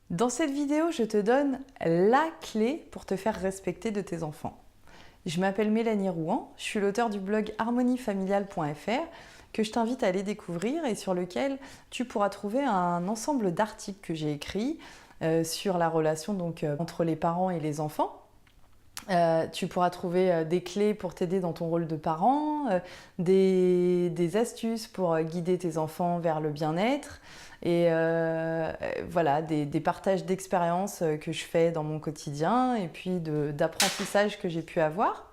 Dans cette vidéo, je te donne la clé pour te faire respecter de tes enfants. Je m'appelle Mélanie Rouen, je suis l'auteure du blog harmoniefamiliale.fr que je t'invite à aller découvrir et sur lequel tu pourras trouver un ensemble d'articles que j'ai écrits sur la relation entre les parents et les enfants. Tu pourras trouver des clés pour t'aider dans ton rôle de parent, des astuces pour guider tes enfants vers le bien-être et voilà, des partages d'expériences que je fais dans mon quotidien et puis d'apprentissage que j'ai pu avoir.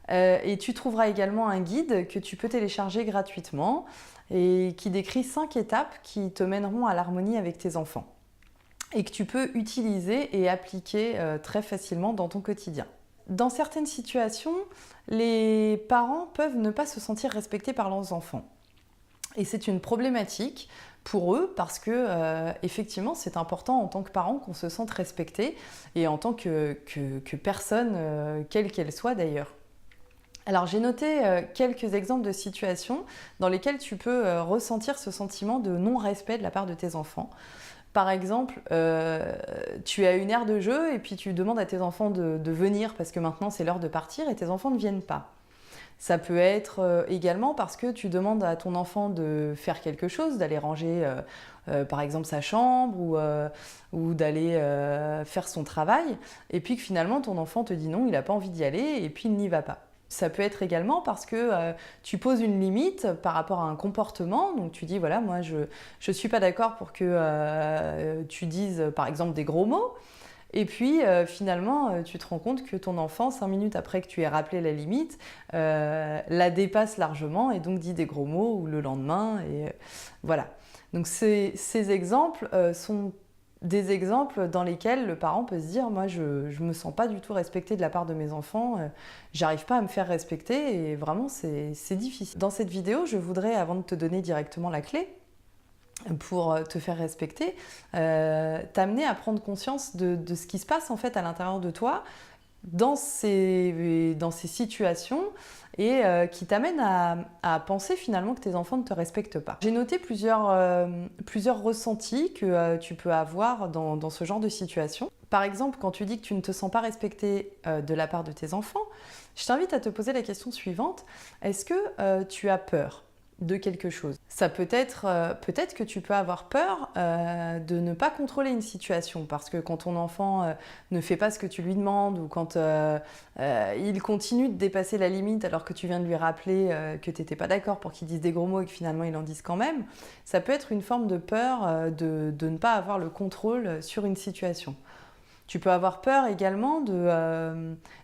Et tu trouveras également un guide que tu peux télécharger gratuitement et qui décrit 5 étapes qui te mèneront à l'harmonie avec tes enfants et que tu peux utiliser et appliquer très facilement dans ton quotidien. Dans certaines situations, les parents peuvent ne pas se sentir respectés par leurs enfants. Et c'est une problématique pour eux parce que effectivement c'est important en tant que parent qu'on se sente respecté et en tant que personne, quelle qu'elle soit d'ailleurs. Alors j'ai noté quelques exemples de situations dans lesquelles tu peux ressentir ce sentiment de non-respect de la part de tes enfants. Par exemple, tu es à une aire de jeu et puis tu demandes à tes enfants de venir parce que maintenant c'est l'heure de partir et tes enfants ne viennent pas. Ça peut être également parce que tu demandes à ton enfant de faire quelque chose, d'aller ranger par exemple sa chambre ou d'aller faire son travail et puis que finalement ton enfant te dit non, il n'a pas envie d'y aller et puis il n'y va pas. Ça peut être également parce que tu poses une limite par rapport à un comportement. Donc tu dis, voilà, moi je ne suis pas d'accord pour que tu dises par exemple des gros mots. Et puis finalement, tu te rends compte que ton enfant, 5 minutes après que tu aies rappelé la limite, la dépasse largement et donc dit des gros mots ou le lendemain. Et voilà. Donc ces exemples sont des exemples dans lesquels le parent peut se dire moi je me sens pas du tout respecté de la part de mes enfants, j'arrive pas à me faire respecter et vraiment c'est difficile. Dans cette vidéo, je voudrais, avant de te donner directement la clé pour te faire respecter, t'amener à prendre conscience de ce qui se passe en fait à l'intérieur de toi dans ces situations et qui t'amène à penser finalement que tes enfants ne te respectent pas. J'ai noté plusieurs ressentis que tu peux avoir dans ce genre de situation. Par exemple, quand tu dis que tu ne te sens pas respecté de la part de tes enfants, je t'invite à te poser la question suivante. Est-ce que tu as peur de quelque chose? Ça peut être que tu peux avoir peur de ne pas contrôler une situation parce que quand ton enfant ne fait pas ce que tu lui demandes ou quand il continue de dépasser la limite alors que tu viens de lui rappeler que tu n'étais pas d'accord pour qu'il dise des gros mots et que finalement il en dise quand même, ça peut être une forme de peur de ne pas avoir le contrôle sur une situation. Tu peux avoir peur également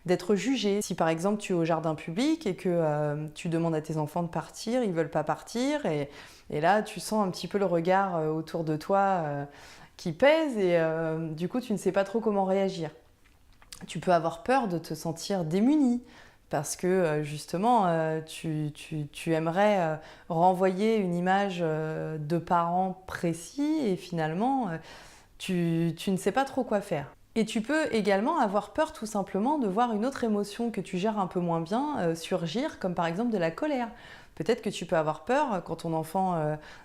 d'être jugé. Si par exemple tu es au jardin public et que tu demandes à tes enfants de partir, ils ne veulent pas partir et là tu sens un petit peu le regard autour de toi qui pèse et du coup tu ne sais pas trop comment réagir. Tu peux avoir peur de te sentir démuni parce que justement tu aimerais renvoyer une image de parent précis et finalement tu ne sais pas trop quoi faire. Et tu peux également avoir peur tout simplement de voir une autre émotion que tu gères un peu moins bien surgir, comme par exemple de la colère. Peut-être que tu peux avoir peur quand ton enfant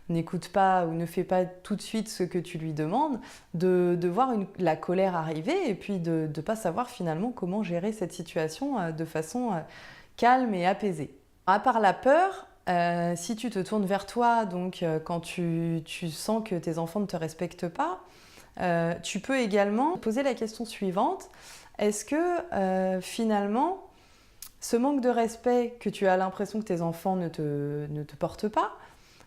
n'écoute pas ou ne fait pas tout de suite ce que tu lui demandes, de voir la colère arriver et puis de ne pas savoir finalement comment gérer cette situation de façon calme et apaisée. À part la peur, si tu te tournes vers toi, donc quand tu sens que tes enfants ne te respectent pas, tu peux également poser la question suivante. Est-ce que finalement, ce manque de respect que tu as l'impression que tes enfants ne te portent pas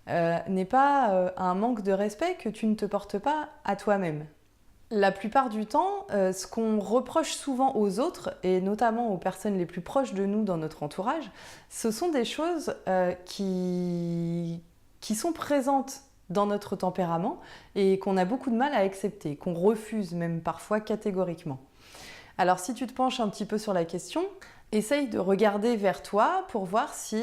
n'est pas un manque de respect que tu ne te portes pas à toi-même? La plupart du temps, ce qu'on reproche souvent aux autres, et notamment aux personnes les plus proches de nous dans notre entourage, ce sont des choses qui sont présentes dans notre tempérament et qu'on a beaucoup de mal à accepter, qu'on refuse même parfois catégoriquement. Alors si tu te penches un petit peu sur la question, essaye de regarder vers toi pour voir si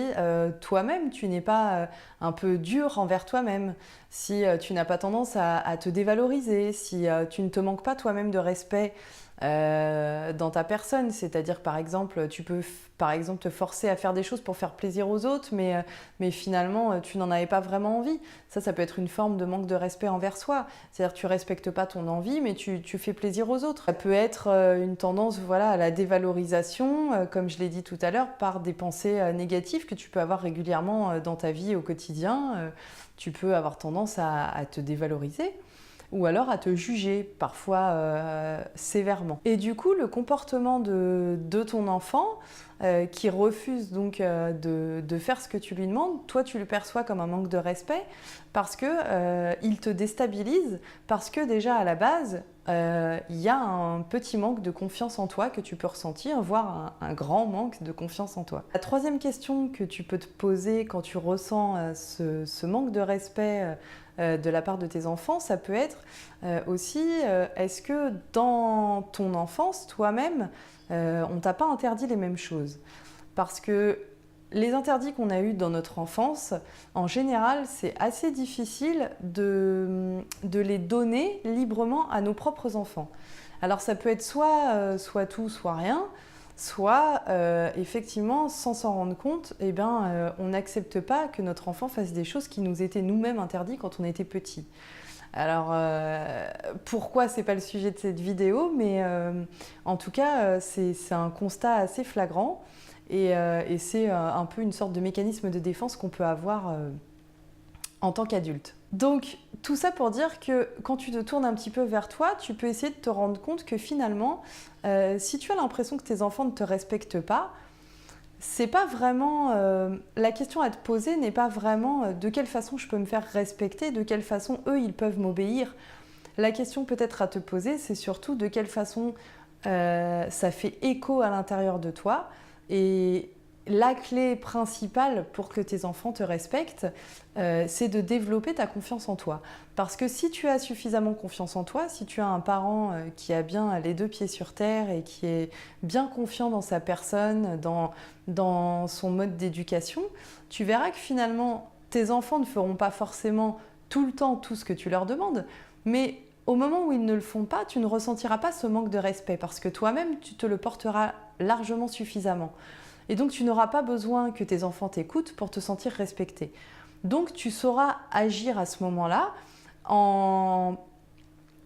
toi-même tu n'es pas un peu dur envers toi-même. si tu n'as pas tendance à te dévaloriser, si tu ne te manques pas toi-même de respect dans ta personne, c'est-à-dire par exemple, tu peux par exemple te forcer à faire des choses pour faire plaisir aux autres, mais finalement tu n'en avais pas vraiment envie. Ça peut être une forme de manque de respect envers soi, c'est-à-dire tu respectes pas ton envie, mais tu fais plaisir aux autres. Ça peut être une tendance voilà, à la dévalorisation, comme je l'ai dit tout à l'heure, par des pensées négatives que tu peux avoir régulièrement dans ta vie au quotidien. Tu peux avoir tendance à te dévaloriser ou alors à te juger, parfois sévèrement. Et du coup, le comportement de ton enfant qui refuse donc de faire ce que tu lui demandes, toi tu le perçois comme un manque de respect parce que il te déstabilise, parce que déjà à la base, il y a un petit manque de confiance en toi que tu peux ressentir, voire un grand manque de confiance en toi. La troisième question que tu peux te poser quand tu ressens ce manque de respect de la part de tes enfants, ça peut être aussi, est-ce que dans ton enfance, toi-même, on t'a pas interdit les mêmes choses? Parce que les interdits qu'on a eus dans notre enfance, en général, c'est assez difficile de les donner librement à nos propres enfants. Alors ça peut être soit tout, soit rien, soit effectivement, sans s'en rendre compte, on n'accepte pas que notre enfant fasse des choses qui nous étaient nous-mêmes interdites quand on était petit. Alors, pourquoi c'est pas le sujet de cette vidéo, mais en tout cas, c'est un constat assez flagrant et c'est un peu une sorte de mécanisme de défense qu'on peut avoir en tant qu'adulte. Donc, tout ça pour dire que quand tu te tournes un petit peu vers toi, tu peux essayer de te rendre compte que finalement, si tu as l'impression que tes enfants ne te respectent pas, c'est pas vraiment la question à te poser n'est pas vraiment de quelle façon je peux me faire respecter, de quelle façon eux ils peuvent m'obéir. La question peut-être à te poser, c'est surtout de quelle façon ça fait écho à l'intérieur de toi. Et la clé principale pour que tes enfants te respectent, c'est de développer ta confiance en toi. Parce que si tu as suffisamment confiance en toi, si tu as un parent qui a bien les deux pieds sur terre et qui est bien confiant dans sa personne, dans son mode d'éducation, tu verras que finalement, tes enfants ne feront pas forcément tout le temps tout ce que tu leur demandes, mais au moment où ils ne le font pas, tu ne ressentiras pas ce manque de respect parce que toi-même, tu te le porteras largement suffisamment. Et donc, tu n'auras pas besoin que tes enfants t'écoutent pour te sentir respecté. Donc, tu sauras agir à ce moment-là en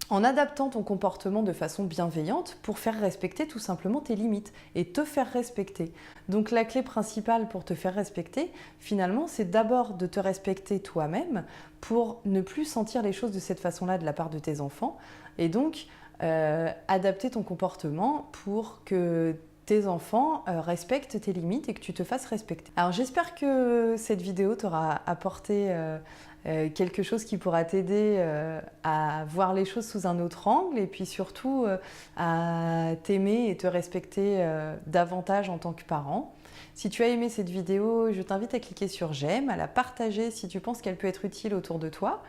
adaptant ton comportement de façon bienveillante pour faire respecter tout simplement tes limites et te faire respecter. Donc, la clé principale pour te faire respecter, finalement, c'est d'abord de te respecter toi-même pour ne plus sentir les choses de cette façon-là de la part de tes enfants et donc adapter ton comportement pour que tes enfants respectent tes limites et que tu te fasses respecter. Alors j'espère que cette vidéo t'aura apporté quelque chose qui pourra t'aider à voir les choses sous un autre angle et puis surtout à t'aimer et te respecter davantage en tant que parent. Si tu as aimé cette vidéo, je t'invite à cliquer sur j'aime, à la partager si tu penses qu'elle peut être utile autour de toi.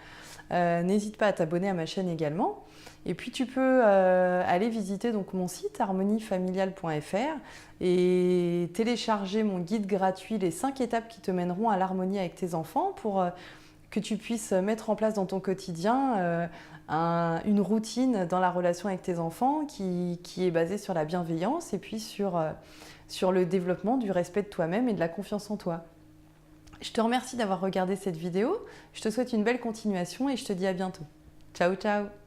N'hésite pas à t'abonner à ma chaîne également. Et puis tu peux aller visiter donc mon site harmoniefamiliale.fr et télécharger mon guide gratuit, les 5 étapes qui te mèneront à l'harmonie avec tes enfants pour que tu puisses mettre en place dans ton quotidien une routine dans la relation avec tes enfants qui est basée sur la bienveillance et puis sur le développement du respect de toi-même et de la confiance en toi. Je te remercie d'avoir regardé cette vidéo, je te souhaite une belle continuation et je te dis à bientôt. Ciao, ciao!